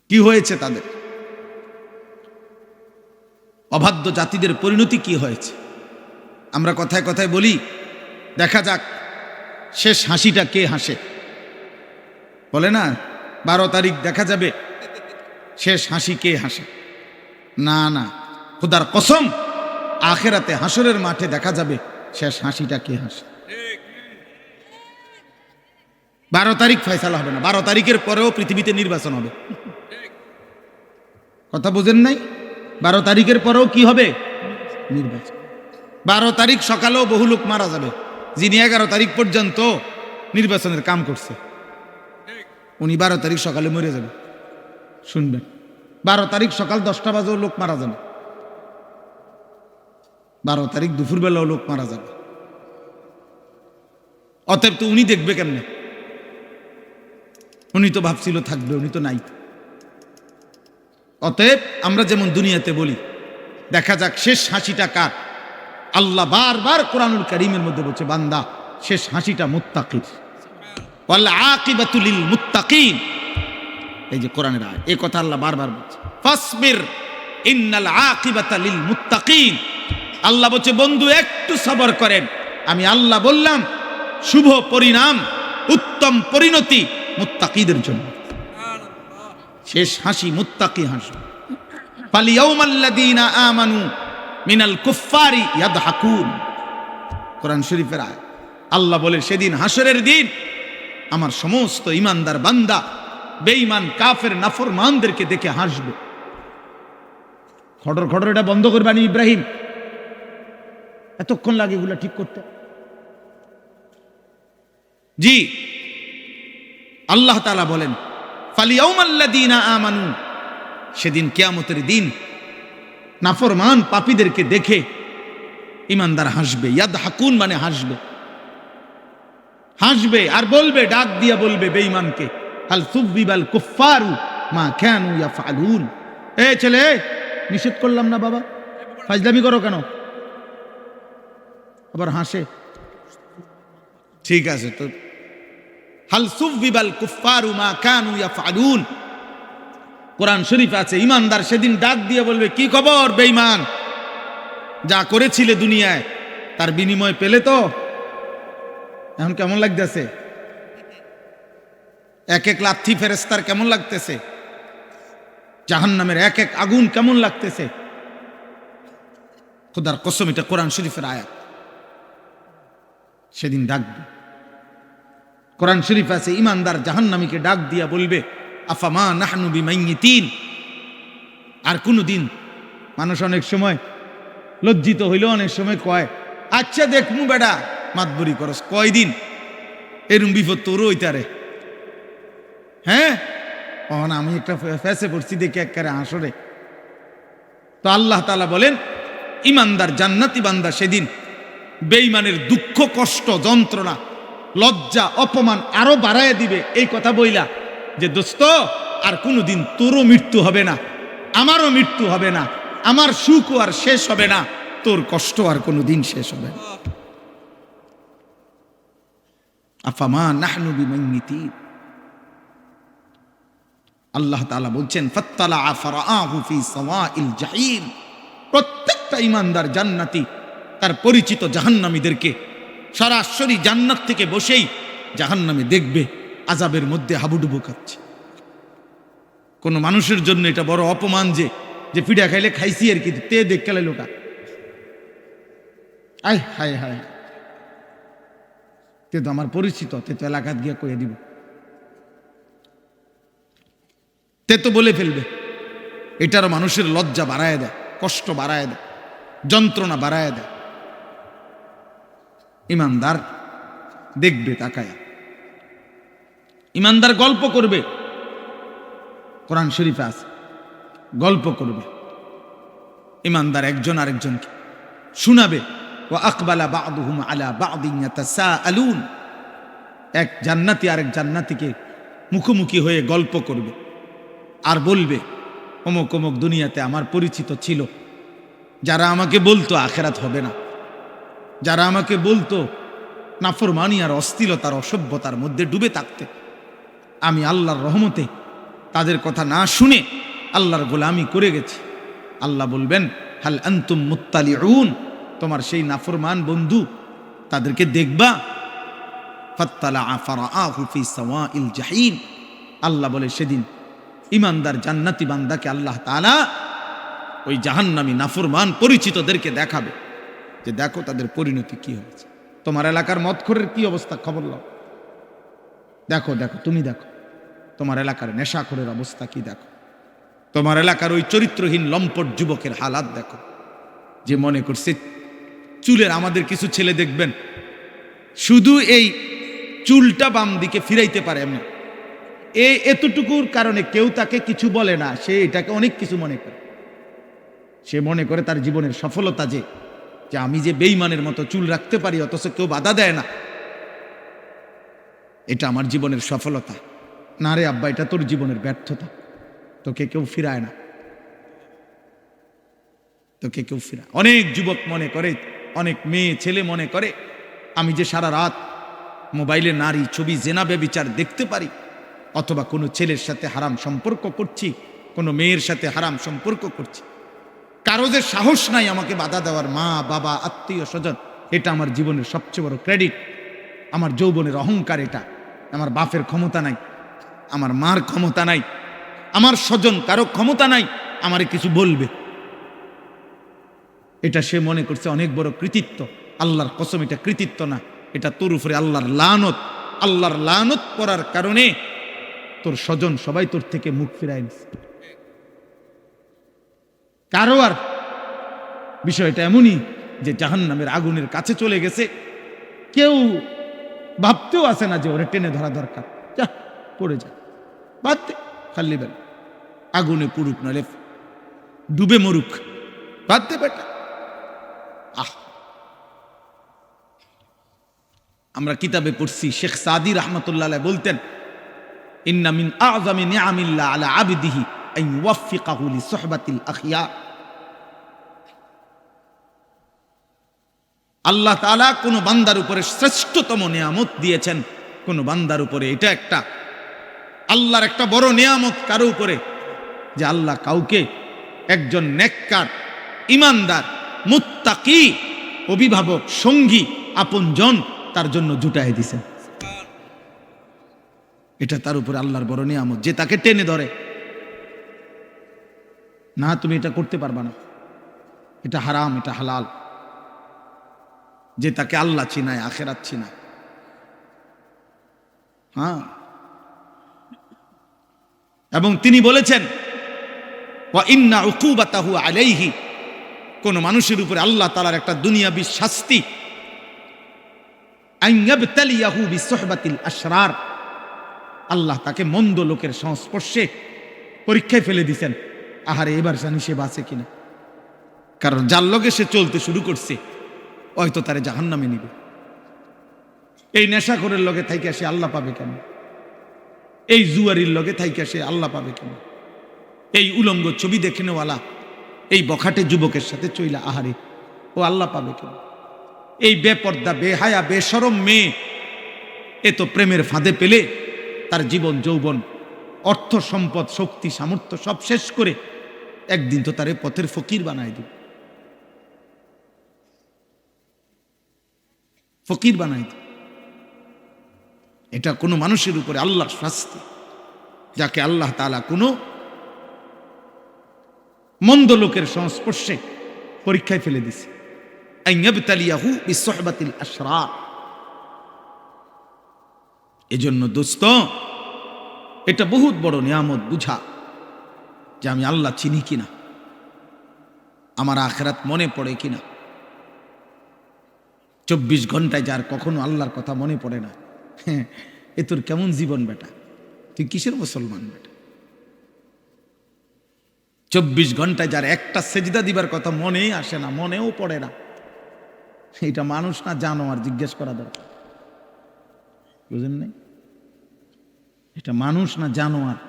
কি হয়েছে তাদের? অবাধ্য জাতিদের পরিণতি কি হয়েছে? আমরা কথায় কথায় বলি, দেখা যাক শেষ হাসিটা কে হাসে। বলে না 12 তারিখ দেখা যাবে শেষ হাসি কে হাসে। না না, খোদার কসম, আখেরাতে হাসরের মাঠে দেখা যাবে শেষ হাসিটা কে হাসে। 12 তারিখ ফয়সালা হবে না, 12 তারিখের পরেও পৃথিবীতে নির্বাচন হবে। কথা বুঝেন নাই? 12 তারিখের পরেও কি হবে? নির্বাচন। 12 তারিখ সকালেও বহু লোক মারা যাবে, যিনি 11 তারিখ পর্যন্ত নির্বাচনের কাম করছে, উনি 12 তারিখ সকালে মরে যাবে। শুনবেন, 12 তারিখ সকাল 10টা বাজেও লোক মারা যাবে, 12 তারিখ দুপুরবেলাও লোক মারা যাবে। অতএব তো উনি দেখবে কেমনে? উনি তো ভাবছিল থাকবে, উনি তো নাই। অতএব আমরা যেমন দুনিয়াতে বলি দেখা যাক শেষ হাসিটা কার, আল্লাহ বারবার কোরআনুল কারীমের মধ্যে বলছে, বান্দা শেষ হাসিটা মুত্তাকির, ওয়াল আকিবাতু লিল মুত্তাকিন। এই যে কোরআনের আয়াত, এই কথা আল্লাহ বারবার বলছে, ফাসবির ইন্নাল আকিবাতা লিল মুত্তাকিন। আল্লাহ বলছে, বন্ধু একটু সবর করেন, আমি আল্লাহ বললাম শুভ পরিণাম, উত্তম পরিণতি মুত্তাকিদের জন্য। শেষ হাসি মুত্তাকি হাসি। ফালিয়াউমাল্লাযীনা আমানু মিনাল কুফফারি ইয়াদহাকুন। কোরআন শরীফের আয়াত। আল্লাহ বলে, সেদিন হাসরের দিন আমার সমস্ত ঈমানদার বান্দা বেঈমান কাফের নাফরমানদেরকে দেখে হাসবে। খড়র খড়র এটা বন্ধ করবানি ইব্রাহিম, এতক্ষণ লাগে এগুলা ঠিক করতে। জি, আল্লাহ তাআলা বলেন, ফালিয়াউমাল্লাযীনা আমানু, সেদিন কিয়ামতের দিন নাফরমান পাপীদেরকে দেখে ঈমানদার হাসবে। ইয়াদহাকুন মানে হাসবে, হাসবে আর বলবে, ডাক দিয়া বলবে বেঈমানকে, হাল সুবিবাল কুফফারু মা কানু ইয়াফআলুন। এ ছেলে, নিষেধ করলাম না বাবা, ফাজলামি করো কেন? আবার হাসে। ঠিক আছে তো, হাল সুবিবাল কুফফারু মা কানু ইয়াফআলুন। কোরআন শরীফ আছে, ঈমানদার সেদিন ডাক দিয়ে বলবে, কি খবর বেঈমান, যা করেছিলে দুনিয়ায় তার বিনিময় পেলে তো? এখন কেমন লাগতেছে? এক এক লাথি ফেরেশতার কেমন লাগতেছে? জাহান্নামের এক এক আগুন কেমন লাগতেছে? খোদার কসম, এটা কোরআন শরীফের আয়াত। সেদিন ডাকবে, কোরআন শরীফ আছে, ঈমানদার জাহান্নামীকে ডাক দিয়া বলবে, আফামা নাহনু বিমাইয়িতিন। আর কোনদিন মানুষ অনেক সময় লজ্জিত হইলেও অনেক সময় কয়, আচ্ছা দেখমু বেটা, মাতবরি করস, কয়দিন এরম বিপদ তোরও হইতারে। হ্যাঁ, আমি একটা ফেসে পড়ছি দেখে একেবারে হাসরে। তো আল্লাহ তাআলা বলেন, ঈমানদার জান্নাতি বান্দা সেদিন বেঈমানের দুঃখ কষ্ট যন্ত্রণা লজ্জা অপমান আরো বাড়ায় দিবে, এই কথা বইলা যে দোস্ত আর কোনোদিন তোরও মৃত্যু হবে না, আমারও মৃত্যু হবে না, আমার সুখ আর শেষ হবে না, তোর কষ্ট আর কোনোদিন শেষ হবে না। আফামা নাহনু বিমাইয়িতিন। আল্লাহ তাআলা বলছেন, ফাত্তালা ফারাআহু ফি সাওয়াইল জাহিম। প্রত্যেকটা ঈমানদার জান্নাতি তার পরিচিত জাহান্নামীদেরকে সরাসরি জান্নাত থেকে বসেই জাহান্নামে দেখবে, আযাবের মধ্যে হাবুডুবু খাচ্ছে। কোন মানুষের জন্য এটা বড় অপমান যে পিঠা খাইলে খাইছি আর কি, তে দেখ খেলে লোটা, আয় হায় হায়, তে তো আমার পরিচিত, তে তো এলাকাত গিয়া কয়ে দিব, তে তো বলে ফেলবে। এটারও মানুষের লজ্জা বাড়ায় দেয়, কষ্ট বাড়ায় দেয়, যন্ত্রণা বাড়ায় দেয়। ঈমানদার দেখবে তাকায়, ঈমানদার গল্প করবে, কোরআন শরীফে আছে, গল্প করবে। ঈমানদার একজন আরেকজনকে শোনাবে, ওয়া আকবালা বা'দুহুম আলা বা'দিন ইয়াতাসাআলুন। এক জান্নাতি আরেক জান্নাতিকে মুখোমুখি হয়ে গল্প করবে আর বলবে, অমুক অমুক দুনিয়াতে আমার পরিচিত ছিল, যারা আমাকে বলতো আখিরাত হবে না, যারা আমাকে বলতো নাফরমানি আর অশ্লীলতার অসভ্যতার মধ্যে ডুবে থাকতে, আমি আল্লাহর রহমতে তাদের কথা না শুনে আল্লাহর গোলামি করে গেছি, আল্লাহ বলবেন হাল আনতুম মুত্তালিউন, তোমার সেই নাফরমান বন্ধু তাদেরকে দেখবা? ফাত্তালাআ ফারাআহু ফি সাওয়াইল জাহিম, আল্লাহ বলে সেদিন ইমানদার জান্নাতি বান্দাকে আল্লাহ তাআলা ওই জাহান্নামী নাফরমান পরিচিতদেরকে দেখাবে যে দেখো তাদের পরিণতি কি হয়েছে। তোমার এলাকার মদখোরের কি অবস্থা খবর নাও, দেখো দেখো তুমি দেখো তোমার এলাকার নেশাখোরের অবস্থা কি দেখো, তোমার এলাকার ওই চরিত্রহীন লম্পট যুবকের হালাত দেখো, যে মনে করছে চুলের, আমাদের কিছু ছেলে দেখবেন শুধু এই চুলটা বাম দিকে ফিরাইতে পারে এমনি, এই এতটুকুর কারণে কেউ তাকে কিছু বলে না, সে এটাকে অনেক কিছু মনে করে। সে মনে করে তার জীবনের সফলতা যে আমি যে বেঈমানের মতো চুল রাখতে পারি অথচ কেউ বাধা দেয় না, এটা আমার জীবনের সফলতা। না রে আব্বা, এটা তোর জীবনের ব্যর্থতা, তোকে কেউ ফিরায় না, তোকে কেউ ফিরায়। অনেক যুবক মনে করে, অনেক মেয়ে ছেলে মনে করে আমি যে সারা রাত মোবাইলে নারী ছবি জেনা ব্যভিচার দেখতে পারি, অথবা কোনো ছেলের সাথে হারাম সম্পর্ক করছি, কোনো মেয়ের সাথে হারাম সম্পর্ক করছি, কারো যে সাহস নাই আমাকে বাধা দেওয়ার, মা বাবা আত্মীয় স্বজন, এটা আমার জীবনের সবচেয়ে বড় ক্রেডিট, আমার যৌবনের অহংকার এটা। আমার বাপের ক্ষমতা নাই, আমার মার ক্ষমতা নাই, আমার স্বজন কারো ক্ষমতা নাই আমারে কিছু বলবে, এটা সে মনে করছে অনেক বড় কৃতিত্ব। আল্লাহর কসম এটা কৃতিত্ব না, এটা তোর উপরে আল্লাহর লানত। আল্লাহর লানত করার কারণে তোর স্বজন সবাই তোর থেকে মুখ ফিরায় নিছে। কারো আর বিষয়টা এমনই যে জাহান্নামের আগুনের কাছে চলে গেছে, কেউ ভাবতেও আসে না যে ওরে টেনে ধরা দরকার, যা পড়ে যা, বাদ দে, খালি বেলা আগুনে পুড়ুক নলে ডুবে মরুক, বাদ দে বেটা। আমরা কিতাবে পড়ছি, শেখ সাদি রাহমাতুল্লাহ আলাইহি বলতেন, ইন্না মিন আযমি নিআমিল্লাহ আলা আবদিহি আন ইউওয়াফিকাহু লিসুহবাতিল আখিয়ার। আল্লাহ তাআলা কোন বান্দার উপরে শ্রেষ্ঠতম নিয়ামত দিয়েছেন, কোন বান্দার উপরে এটা একটা আল্লাহর একটা বড় নিয়ামত কারো উপরে, যে আল্লাহ কাউকে একজন নেককার, ইমানদার, মুত্তাকি, অভিভাবক, সঙ্গী, আপনজন তার জন্য জুটাই দিছেন। এটা তার উপরে আল্লাহর বড় নিয়ামত, যে তাকে টেনে ধরে না, তুমি এটা করতে পারবা না, এটা হারাম, এটা হালাল, যে তাকে আল্লাহ চিনায়, আখিরাত চিনায়। হ্যাঁ, এবং তিনি বলেছেন ওয়া ইন্না উকুবাতাহু আলাইহি, কোন মানুষের উপরে আল্লাহ তাআলার একটা দুনিয়াবী শাস্তি, আন ইয়াবতালিয়াহু বিসুহবাতিল আশরার, আল্লাহ তাকে মন্দ লোকের সংস্পর্শে পরীক্ষায় ফেলে দিয়েছেন। আহারে, এবার জানি সে বাঁচে কিনা, কারণ যার লগে সে চলতে শুরু করছে হয়তো তারে জাহান্নামে নিবে। এই নেশাখোরের লগে থাইকা সে আল্লাহ পাবে কেন? এই জুয়ারির লগে থাইকা সে আল্লাহ পাবে কেন? এই উলঙ্গ ছবি দেখে নেওয়ালা এই বখাটে যুবকের সাথে চইলা আহারে ও আল্লাহ পাবে কেন? এই বেপর্দা, বেহায়া, বেশরম মেয়ে এ তো প্রেমের ফাঁদে পেলে তার জীবন যৌবন, অর্থ সম্পদ, শক্তি, সামর্থ্য সব শেষ করে একদিন তো তারে পথের ফকির বানায় দিবে, ফকির বানায় দিবে। এটা কোনো মানুষের উপরে আল্লাহর শাস্তি, যাকে আল্লাহ তাআলা কোনো মন্দ লোকের সংস্পর্শে পরীক্ষায় ফেলে দিছে। আন ইয়াবতালিয়াহু বিসুহবাতিল আশরার। এজন্য দোস্ত, এটা বহুত বড় নিয়ামত বুঝা যে আমি আল্লাহ চিনি কিনা, আমার আখিরাত মনে পড়ে কিনা। 24 ঘন্টায় যার কখনো আল্লাহর কথা মনে পড়ে না, এ তোর কেমন জীবন বেটা? তুই কিসের মুসলমান বেটা? 24 ঘন্টায় যার একটা সেজদা দিবার কথা মনেই আসে না, মনেও পড়ে না, এটা মানুষ না জানোয়ার? জিজ্ঞেস করা দরকার, বুঝেন নাই? এটা মানুষ না জানোয়ার?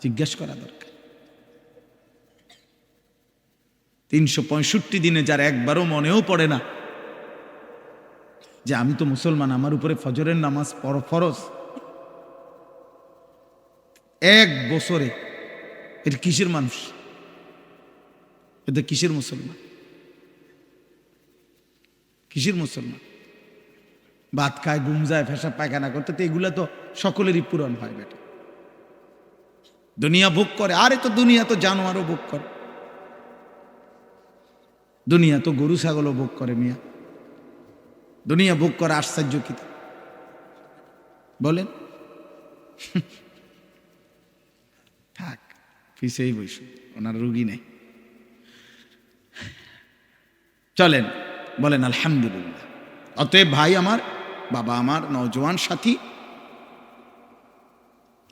জিজ্ঞেস করা দরকার। 365 দিনে যার একবারও মনেও পড়ে না যে আমি তো মুসলমান, আমার উপরে ফজরের নামাজ ফরজ, এক বছরে। এটা কিসের মানুষ? এটা কিসের মুসলমান? কিসের মুসলমান? ভাত খায়, ঘুম যায়, পেশাব পায়খানা করতে, তো এগুলা তো সকলেরই পূরণ হয় বেটা। দুনিয়া ভোগ করে, আরে তো দুনিয়া তো জানোয়ারও ভোগ করে, দুনিয়া তো গরু ছাগলও ভোগ করে মিয়া। দুনিয়া ভোগ করে আশ্চর্য কি বলেন? থাক, পিছেই বইস, ওনার রুগী নেই। চলেন বলেন আলহামদুলিল্লাহ। অতএব ভাই আমার, বাবা আমার, নওজোয়ান সাথী,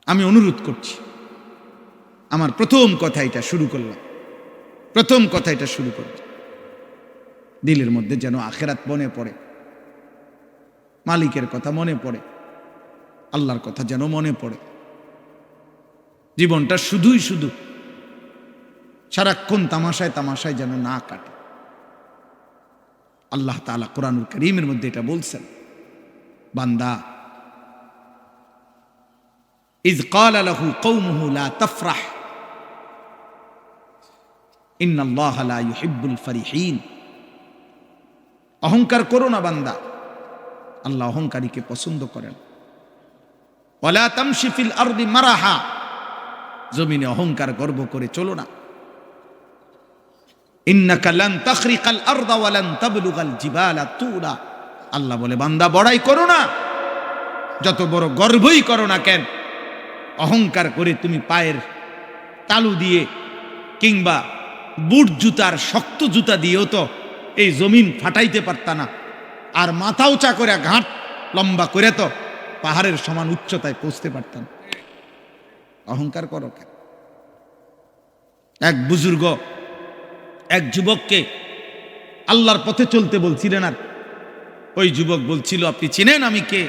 আমি অনুরোধ করছি, আমার প্রথম কথা এটা শুরু করলাম, প্রথম কথা এটা শুরু করলাম, দিলের মধ্যে যেন আখেরাত মনে পড়ে, মালিকের কথা মনে পড়ে, আল্লাহর কথা যেন মনে পড়ে। জীবনটা শুধুই শুধু সারাক্ষণ তামাশায় তামাশায় যেন না কাটে। আল্লাহ তাআলা কোরআনুল কারীমের মধ্যে এটা বলছেন, বান্দা ইয ক্বালা লাহু কওমুহু লা তাফরাহ ইন্নাল্লাহা লা ইউহিব্বুল ফারিহিন। অহংকার করো না বান্দা, আল্লাহ অহংকারীকে পছন্দ করেন। ওয়ালা তামশি ফিল আরদি মারাহা, জমিনে অহংকার গর্ব করে চলো না। ইন্নাকা লান তাখরিকাল আরদা ওয়া লান তাবলুগাল জিবালা তুলা। আল্লাহ বলে বান্দা বড়াই করো না, যত বড় গর্বই করো না কেন, অহংকার করে তুমি পায়ের তালু দিয়ে কিংবা বুট জুতার শক্ত জুতা দিয়েও তো এই জমিন ফাটাইতে পারতা না, আর মাথা উঁচা করে ঘাট লম্বা করে তো পাহাড়ের সমান উচ্চতায় পৌঁছতে পারতাম। অহংকার করো কেন? এক বুজুর্গ এক যুবককে আল্লাহর পথে চলতে বলছিলেন, আর ওই যুবক বলছিল, আপনি চিনেন আমি কে?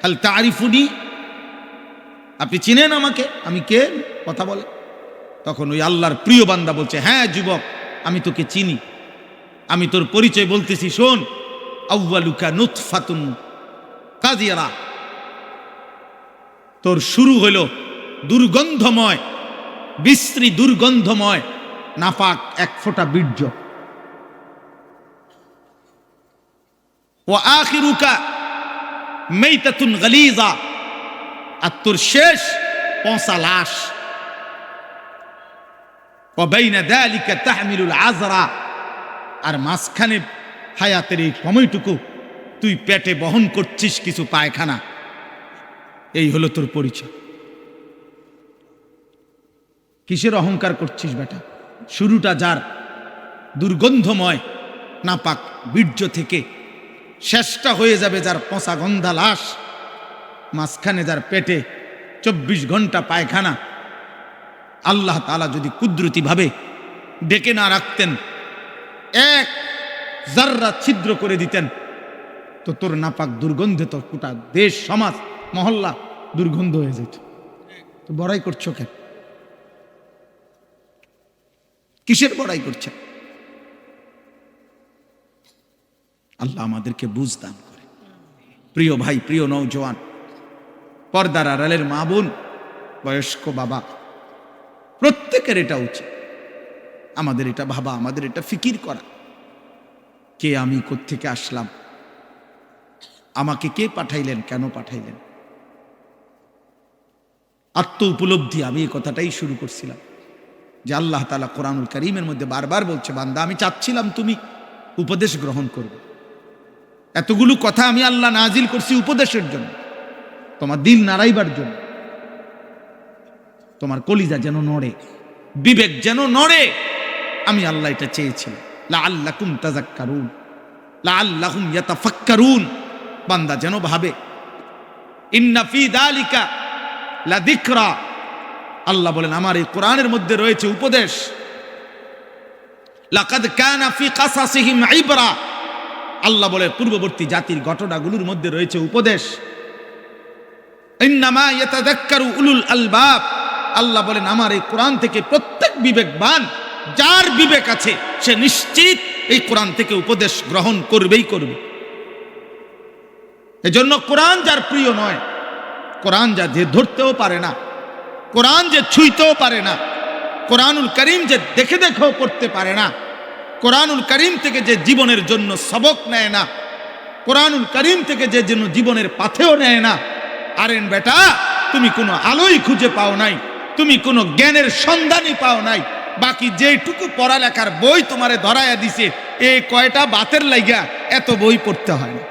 হাল তারিফুনি, আপনি চিনেন আমাকে, আমি কে? কথা বলে। তখন ওই আল্লাহর প্রিয় বান্দা বলছে, হ্যাঁ যুবক, আমি তোকে চিনি, আমি তোর পরিচয় বলতেছি, শোন। আউয়ালুকা নুতফাতুন কাযিরা, তোর শুরু হলো দুর্গন্ধময়, বিশ্রী দুর্গন্ধময় নাপাক এক ফোঁটা বীর্য। ওয়া আখিরুকা মাইতাতুন গালিযা, আর তোর শেষ পচা লাশ। ওয়া বাইনা যালিকা তাহমিলুল আযরা, আর মাঝখানে হায়াতের এই সময়টুকু তুই পেটে বহন করছিস কিছু পায়খানা। এই হলো তোর পরিচয়। কিসের অহংকার করছিস বেটা? শুরুটা যার দুর্গন্ধময় নাপাক বীর্য থেকে, শেষটা হয়ে যাবে যার পচা গন্ধা লাশ, মাঝখানে যার পেটে 24 ঘন্টা পায়খানা। আল্লাহ তাআলা যদি কুদরতিভাবে ডেকে না রাখতেন, এক জাররা ছিদ্র করে দিতেন, তো তোর নাপাক দুর্গন্ধে তো গোটা দেশ সমাজ মহল্লা দুর্গন্ধ হয়ে যেত। তো বড়াই করছো কেন? কিসের বড়াই করছে? আল্লাহ আমাদেরকে বুঝ দান করে। প্রিয় ভাই, প্রিয় নওজোয়ান, পর্দার আড়ালের মা বোন, বয়স্ক বাবা, প্রত্যেকের এটা উচিত, আমাদের এটা ভাবা, আমাদের এটা ফিকির করা, কে আমি, কোত্থেকে আসলাম, আমাকে কে পাঠাইলেন, কেন পাঠাইলেন। আত্ম উপলব্ধি, আমি এই কথাটাই শুরু করছিলাম যে আল্লাহ তাআলা কোরআনুল কারীমের মধ্যে বারবার বলছে, বান্দা আমি চাচ্ছিলাম তুমি উপদেশ গ্রহণ করবে। এতগুলো কথা আমি আল্লাহ নাজিল করছি উপদেশের জন্য, তোমার দিল নাড়াইবার জন্য, তোমার কলিজা যেন নড়ে, বিবেক যেন নড়ে। আমি আল্লাহ এটা চেয়েছিলাম, লাআল্লাকুম তাযাক্কারুন, লাআল্লাহুম ইয়াতাফাক্কারুন, বান্দা যেন ভাবে। ইন্না ফি যালিকা লাযিকরা, আল্লাহ বলেন আমার এই কোরআনের মধ্যে রয়েছে উপদেশ। লাকাদ কানা ফি কাসাসিহিম ইবরা, আল্লাহ বলে পূর্ববর্তী জাতির ঘটনাগুলোর মধ্যে রয়েছে উপদেশ। ইন্নামা ইয়াতাযাক্কারু উলুল আলবাব, আল্লাহ বলেন আমার এই কোরআন থেকে প্রত্যেক বিবেকবান, যার বিবেক আছে, সে নিশ্চিত এই কোরআন থেকে উপদেশ গ্রহণ করবেই করবে। এজন্য কোরআন যার প্রিয় নয়, কোরআন যা যে ধরতেও পারে না, কোরআন যে ছুঁইতেও পারে না, কোরআনুল করিম যে দেখে দেখেও করতে পারে না, কোরআনুল করিম থেকে যে জীবনের জন্য সবক নেয় না, কোরআনুল করিম থেকে যে যেন জীবনের পাথেও নেয় না, আরেন বেটা তুমি কোনো আলোই খুঁজে পাও নাই, তুমি কোনো জ্ঞানের সন্ধানই পাও নাই। বাকি যেটুকু পড়ালেখার বই তোমারে ধরাইয়া দিছে, এই কয়টা বাতের লাইগা এত বই পড়তে হয় না।